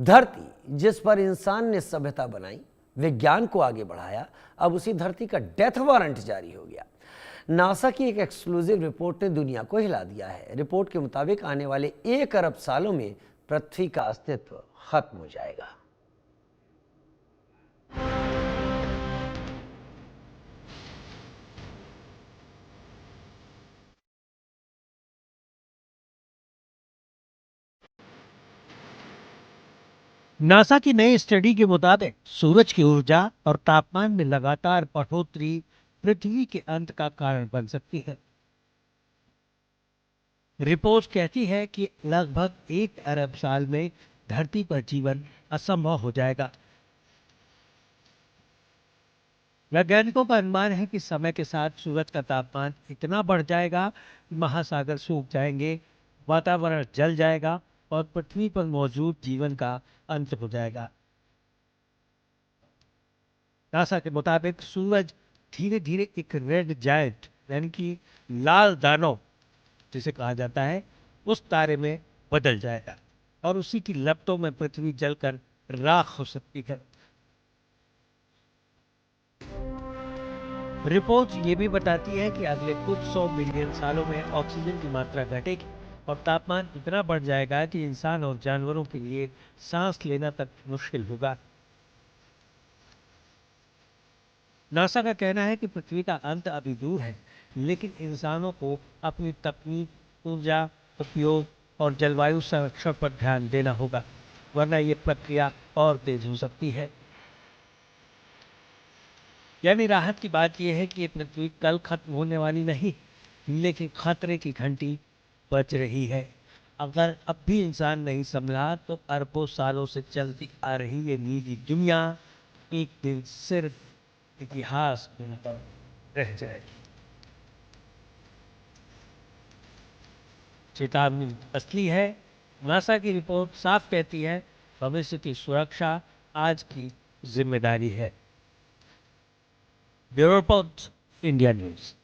धरती जिस पर इंसान ने सभ्यता बनाई, विज्ञान को आगे बढ़ाया, अब उसी धरती का डेथ वारंट जारी हो गया। नासा की एक एक्सक्लूसिव रिपोर्ट ने दुनिया को हिला दिया है। रिपोर्ट के मुताबिक आने वाले 1 अरब सालों में पृथ्वी का अस्तित्व खत्म हो जाएगा। नासा की नई स्टडी के मुताबिक सूरज की ऊर्जा और तापमान में लगातार बढ़ोतरी पृथ्वी के अंत का कारण बन सकती है। रिपोर्ट कहती है कि लगभग 1 अरब साल में धरती पर जीवन असंभव हो जाएगा। वैज्ञानिकों का अनुमान है कि समय के साथ सूरज का तापमान इतना बढ़ जाएगा कि महासागर सूख जाएंगे, वातावरण जल जाएगा और पृथ्वी पर मौजूद जीवन का अंत हो जाएगा। नासा के मुताबिक सूरज धीरे धीरे एक रेड जायंट यानी कि लाल दानव जिसे कहा जाता है उस तारे में बदल जाएगा और उसी की लपटों में पृथ्वी जलकर राख हो सकती है। रिपोर्ट ये भी बताती है कि अगले कुछ 100 मिलियन सालों में ऑक्सीजन की मात्रा घटेगी और तापमान इतना बढ़ जाएगा कि इंसान और जानवरों के लिए सांस लेना तक मुश्किल होगा। नासा का कहना है कि पृथ्वी का अंत अभी दूर है, लेकिन इंसानों को अपनी तकनीक, ऊर्जा उपयोग और जलवायु संरक्षण पर ध्यान देना होगा, वरना ये प्रक्रिया और तेज हो सकती है। यानी राहत की बात यह है कि ये पृथ्वी कल खत्म होने वाली नहीं, लेकिन खतरे की घंटी बज रही है। अगर अब भी इंसान नहीं संभला तो अरबों सालों से चलती आ रही ये नीली दुनिया एक दिन सिर्फ इतिहास में रह जाएगी। चेतावनी असली है। नासा की रिपोर्ट साफ कहती है, भविष्य की सुरक्षा आज की जिम्मेदारी है। Bureau report, India news.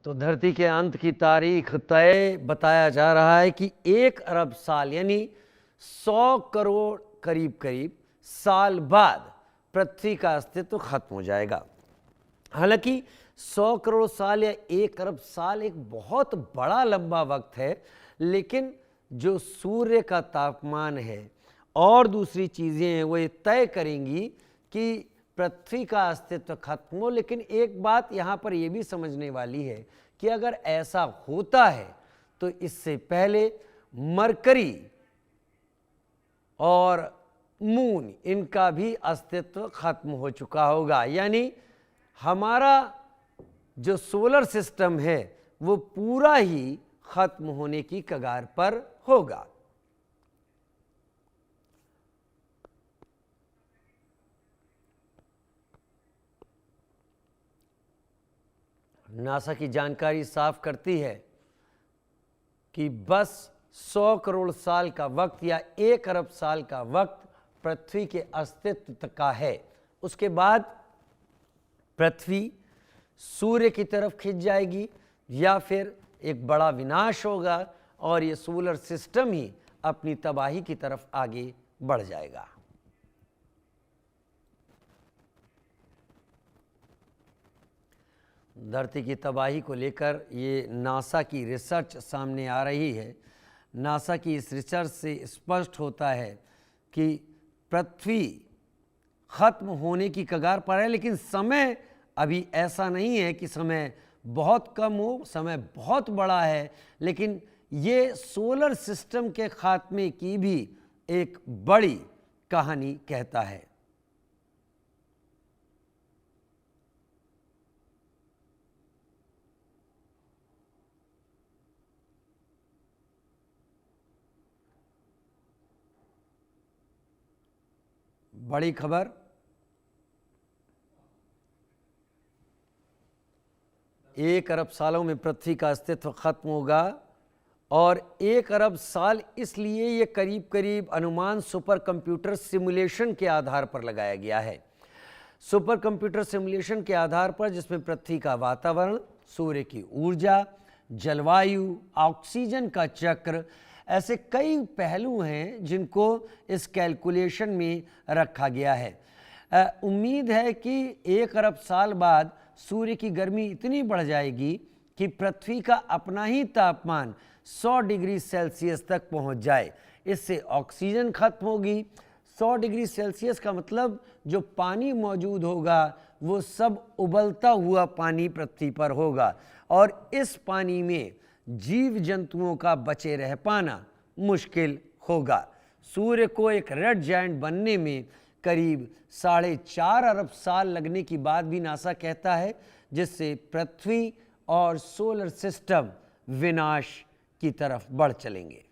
तो धरती के अंत की तारीख तय बताया जा रहा है कि 1 अरब साल यानी 100 करोड़ करीब साल बाद पृथ्वी का अस्तित्व खत्म हो जाएगा। हालांकि 100 करोड़ साल या 1 अरब साल एक बहुत बड़ा लंबा वक्त है, लेकिन जो सूर्य का तापमान है और दूसरी चीज़ें हैं वो ये तय करेंगी कि पृथ्वी का अस्तित्व खत्म हो। लेकिन एक बात यहाँ पर यह भी समझने वाली है कि अगर ऐसा होता है तो इससे पहले मरकरी और मून इनका भी अस्तित्व खत्म हो चुका होगा। यानी हमारा जो सोलर सिस्टम है वो पूरा ही खत्म होने की कगार पर होगा। नासा की जानकारी साफ करती है कि बस 100 करोड़ साल का वक्त या 1 अरब साल का वक्त पृथ्वी के अस्तित्व तक का है। उसके बाद पृथ्वी सूर्य की तरफ खिंच जाएगी या फिर एक बड़ा विनाश होगा और ये सोलर सिस्टम ही अपनी तबाही की तरफ आगे बढ़ जाएगा। धरती की तबाही को लेकर ये नासा की रिसर्च सामने आ रही है। नासा की इस रिसर्च से स्पष्ट होता है कि पृथ्वी खत्म होने की कगार पर है, लेकिन समय अभी ऐसा नहीं है कि समय बहुत कम हो, समय बहुत बड़ा है। लेकिन ये सोलर सिस्टम के खात्मे की भी एक बड़ी कहानी कहता है। बड़ी खबर, एक अरब सालों में पृथ्वी का अस्तित्व खत्म होगा और 1 अरब साल इसलिए ये करीब अनुमान सुपर कंप्यूटर सिमुलेशन के आधार पर लगाया गया है। सुपर कंप्यूटर सिमुलेशन के आधार पर, जिसमें पृथ्वी का वातावरण, सूर्य की ऊर्जा, जलवायु, ऑक्सीजन का चक्र, ऐसे कई पहलू हैं जिनको इस कैलकुलेशन में रखा गया है। उम्मीद है कि 1 अरब साल बाद सूर्य की गर्मी इतनी बढ़ जाएगी कि पृथ्वी का अपना ही तापमान 100 डिग्री सेल्सियस तक पहुंच जाए। इससे ऑक्सीजन खत्म होगी। 100 डिग्री सेल्सियस का मतलब जो पानी मौजूद होगा वो सब उबलता हुआ पानी पृथ्वी पर होगा और इस पानी में जीव जंतुओं का बचे रह पाना मुश्किल होगा। सूर्य को एक रेड जायंट बनने में करीब 4.5 अरब साल लगने की बात भी नासा कहता है, जिससे पृथ्वी और सोलर सिस्टम विनाश की तरफ बढ़ चलेंगे।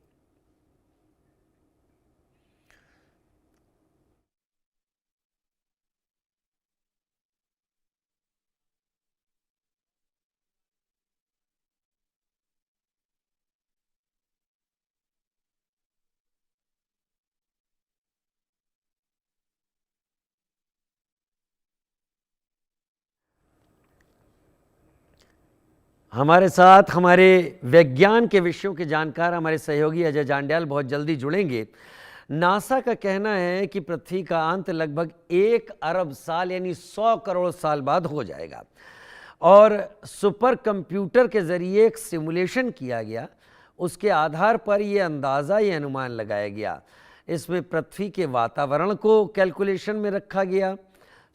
हमारे साथ हमारे विज्ञान के विषयों के जानकार हमारे सहयोगी अजय जांड्याल बहुत जल्दी जुड़ेंगे। नासा का कहना है कि पृथ्वी का अंत लगभग 1 अरब साल यानी 100 करोड़ साल बाद हो जाएगा और सुपर कंप्यूटर के जरिए एक सिमुलेशन किया गया। उसके आधार पर यह अंदाज़ा, ये अनुमान लगाया गया। इसमें पृथ्वी के वातावरण को कैलकुलेशन में रखा गया,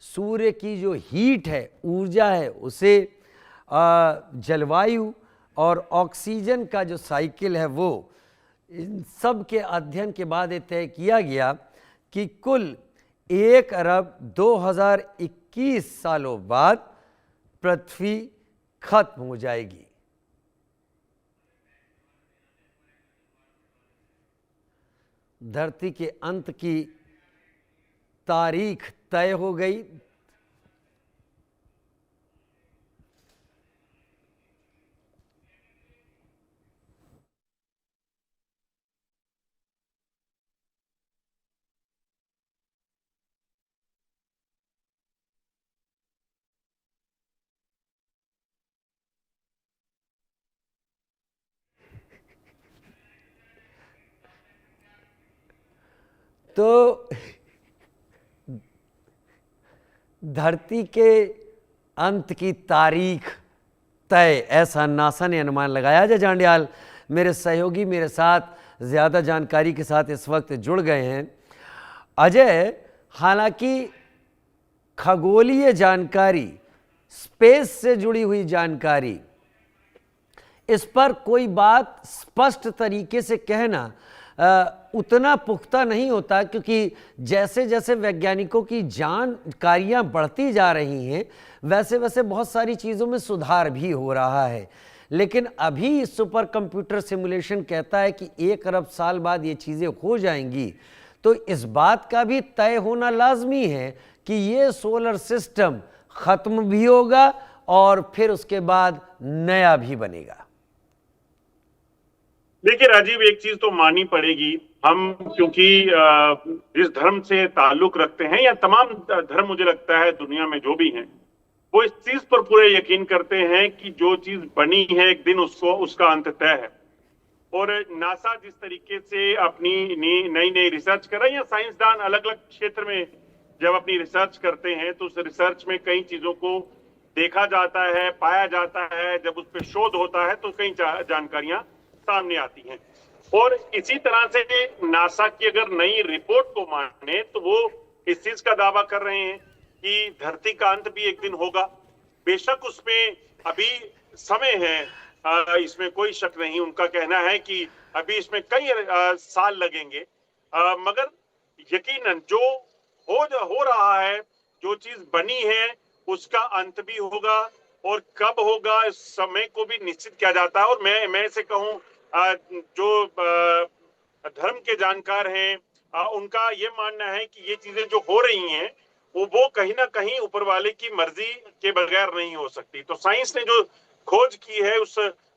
सूर्य की जो हीट है, ऊर्जा है, उसे जलवायु और ऑक्सीजन का जो साइकिल है वो, इन सब के अध्ययन के बाद ये तय किया गया कि कुल 1 अरब 2021 सालों बाद पृथ्वी खत्म हो जाएगी। धरती के अंत की तारीख तय हो गई। तो धरती के अंत की तारीख तय, ऐसा नासा ने अनुमान लगाया। अजय जांड्याल मेरे सहयोगी मेरे साथ ज़्यादा जानकारी के साथ इस वक्त जुड़ गए हैं। अजय, हालांकि खगोलीय जानकारी, स्पेस से जुड़ी हुई जानकारी, इस पर कोई बात स्पष्ट तरीके से कहना उतना पुख्ता नहीं होता, क्योंकि जैसे जैसे वैज्ञानिकों की जानकारियां बढ़ती जा रही हैं वैसे वैसे बहुत सारी चीज़ों में सुधार भी हो रहा है। लेकिन अभी सुपर कंप्यूटर सिमुलेशन कहता है कि 1 अरब साल बाद ये चीज़ें हो जाएंगी। तो इस बात का भी तय होना लाजमी है कि ये सोलर सिस्टम ख़त्म भी होगा और फिर उसके बाद नया भी बनेगा। देखिए राजीव, एक चीज तो माननी पड़ेगी, हम क्योंकि जिस धर्म से ताल्लुक रखते हैं या तमाम धर्म मुझे लगता है दुनिया में जो भी हैं, वो इस चीज पर पूरे यकीन करते हैं कि जो चीज बनी है एक दिन उसका अंत तय है। और नासा जिस तरीके से अपनी नई नई रिसर्च कर रहा है, या साइंसदान अलग अलग क्षेत्र में जब अपनी रिसर्च करते हैं तो उस रिसर्च में कई चीजों को देखा जाता है, पाया जाता है, जब उस पर शोध होता है तो कई जानकारियां सामने आती हैं। और इसी तरह से नासा की अगर नई रिपोर्ट को माने तो वो इस चीज का दावा कर रहे हैं कि धरती का अंत भी एक दिन होगा। बेशक उसमें अभी समय है, इसमें कोई शक नहीं। उनका कहना है कि अभी इसमें कई साल लगेंगे, मगर यकीनन जो हो रहा है, जो चीज बनी है, उसका अंत भी होगा। और कब होगा इस समय को भी निश्चित किया जाता है। और मैं से कहूं, जो धर्म के जानकार हैं, उनका ये मानना है कि ये चीजें जो हो रही हैं वो कहीं ना कहीं ऊपर वाले की मर्जी के बगैर नहीं हो सकती। तो साइंस ने जो खोज की है, उस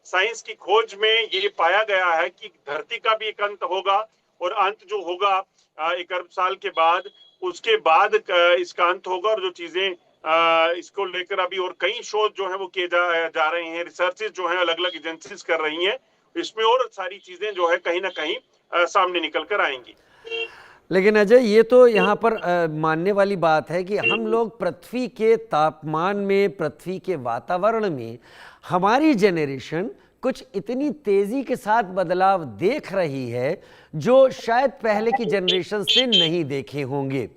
साइंस की खोज में ये पाया गया है कि धरती का भी एक अंत होगा, और अंत जो होगा 1 अरब साल के बाद, उसके बाद इसका अंत होगा। और जो चीजें इसको लेकर अभी और कई शोध जो है वो किए जा रहे हैं, रिसर्चेस जो है अलग अलग एजेंसीज कर रही हैं, इसमें और सारी चीजें जो है कहीं ना कहीं सामने निकल कर आएंगी। लेकिन अजय, ये तो यहाँ पर मानने वाली बात है कि हम लोग पृथ्वी के तापमान में, पृथ्वी के वातावरण में हमारी जेनरेशन कुछ इतनी तेजी के साथ बदलाव देख रही है जो शायद पहले की जनरेशन से नहीं देखे होंगे।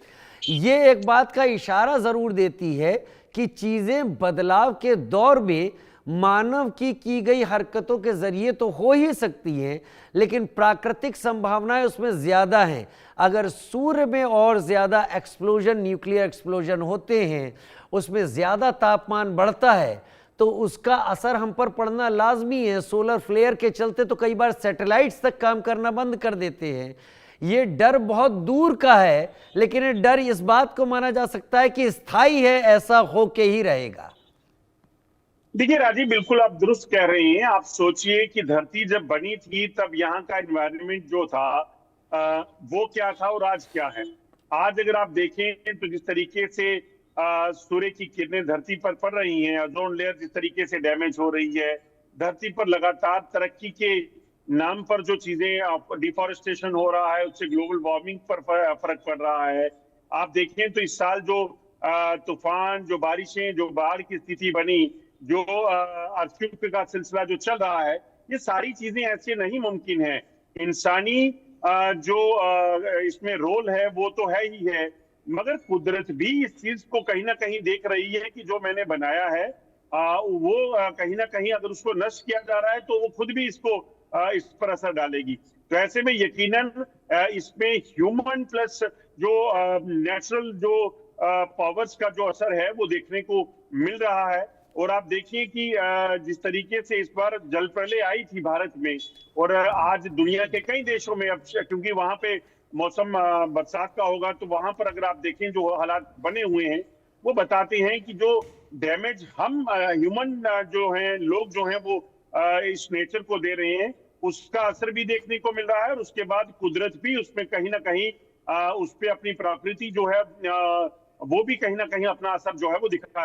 ये एक बात का इशारा जरूर देती है कि चीजें बदलाव के दौर में मानव की गई हरकतों के जरिए तो हो ही सकती हैं, लेकिन प्राकृतिक संभावनाएं उसमें ज्यादा हैं। अगर सूर्य में और ज्यादा एक्सप्लोजन, न्यूक्लियर एक्सप्लोजन होते हैं, उसमें ज्यादा तापमान बढ़ता है, तो उसका असर हम पर पड़ना लाजमी है। सोलर फ्लेयर के चलते तो कई बार सैटेलाइट्स तक काम करना बंद कर देते हैं। ये डर बहुत दूर का है, लेकिन ये डर इस बात को माना जा सकता है कि स्थायी है, ऐसा होके ही रहेगा। देखिए राजीव, बिल्कुल आप दुरुस्त कह रहे हैं। आप सोचिए कि धरती जब बनी थी तब यहाँ का एनवायरनमेंट जो था वो क्या था और आज क्या है। आज अगर आप देखें तो जिस तरीके से सूर्य की किरणें धरती पर पड़ रही हैं, ओजोन लेयर जिस तरीके से डैमेज हो रही है, धरती पर लगातार तरक्की के नाम पर जो चीजें, डिफॉरेस्टेशन हो रहा है, उससे ग्लोबल वार्मिंग पर फर्क पड़ रहा है। आप देखें तो इस साल जो तूफान, जो बारिशें, जो बाढ़ की स्थिति बनी, जो अर्थक्वेक का सिलसिला जो चल रहा है, ये सारी चीजें ऐसे नहीं मुमकिन है। इंसानी जो इसमें रोल है वो तो है ही है, मगर कुदरत भी इस चीज को कहीं ना कहीं देख रही है कि जो मैंने बनाया है वो कहीं ना कहीं अगर उसको नष्ट किया जा रहा है तो वो खुद भी इसको इस पर असर डालेगी। तो ऐसे में यकीनन इसमें ह्यूमन प्लस जो नेचुरल जो पावर्स का जो असर है वो देखने को मिल रहा है। और आप देखिए कि जिस तरीके से इस बार जल प्रलय आई थी भारत में, और आज दुनिया के कई देशों में, अब क्योंकि वहां पे मौसम बरसात का होगा, तो वहां पर अगर आप देखें जो हालात बने हुए हैं वो बताते हैं कि जो डैमेज हम ह्यूमन जो हैं, लोग जो हैं वो इस नेचर को दे रहे हैं, उसका असर भी देखने को मिल रहा है। और उसके बाद कुदरत भी उसमें कहीं ना कहीं उस पर अपनी प्रकृति जो है वो भी कहीं ना कहीं अपना असर जो है वो दिखा